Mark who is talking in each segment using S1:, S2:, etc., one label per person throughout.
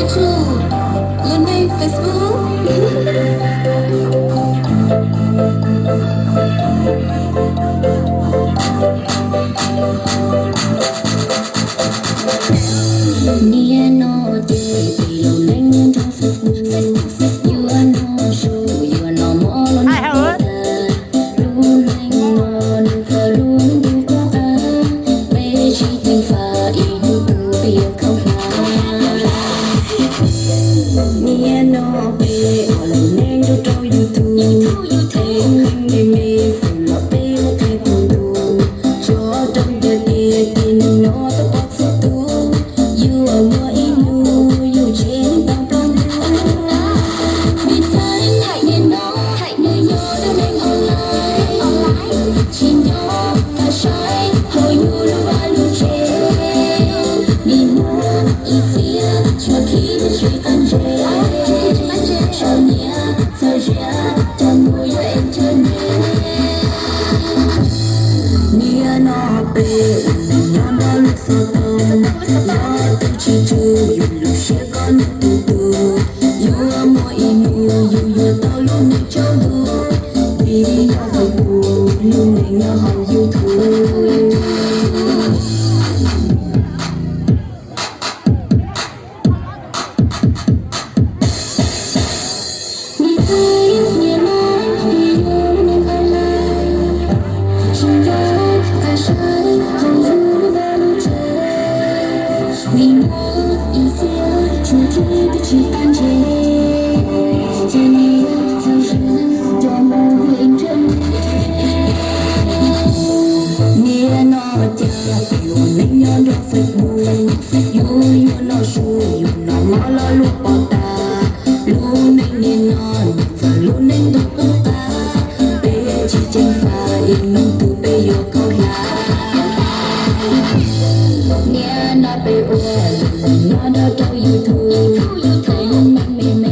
S1: YouTube และใน Facebook เนี่ยโน้ตที่เราเล่นใน Facebook You are not sure You are not more onรู้เล่นนอนเธอรู้ดูก็ไม่ใช่ทิ้งฟ้าอีกดูเปียกเข้ามาเนี่ยโน้ตไปเอาเล่นในตัว YouTube เท่งไม่มีฝุ่นละไปว่าใครต้องดูจอดังเด็ดเด็ดกินโน้ตต้องสุดตัว You are more in you You changeต้องปลอมดูมีใจให้เงินน้องให้เงินโยนเล่นออนไลน์ชินโยถ้าใช้ให้ยูรู้ว่ารู้เจมีมัวอีเสียชัวร์คิดช่วยกันเจชาวเนี้ยเธอเรียจำมัวอยู่อินเทอร์เน็ตเนี่ยน้องไปอุ่นนอนได้ลูกโฟโต้ยอดตัวชิจูอยู่ลูกเชื่อก่อนดูดู You are more in you You อยู่ต่อลูกในจอดูวิดีโอไฟบูลูกในเงาของ YouTube มีใจเนี่ยน้อยที่อยู่ในออนไลน์ฉันรักแต่ฉันให้ยูรู้ว่ารู้เจมีมัวอีเสียชัวร์คิดช่วยกันเจ这里就是多么认真。你那点有没有的 Facebook？You you no 书，you no 马拉路报答，路能你那，在路能都不大，被几件发应能都被有够啦。你那被我，那的都YouTube，看慢妹妹。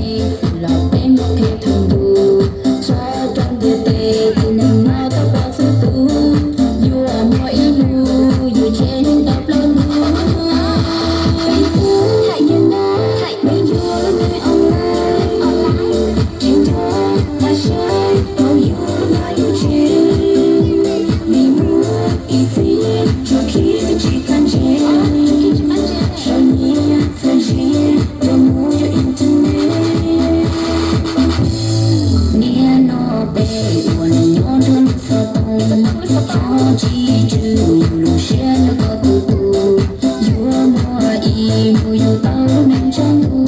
S1: 记住，路线的高度，有我一路有道路能长路。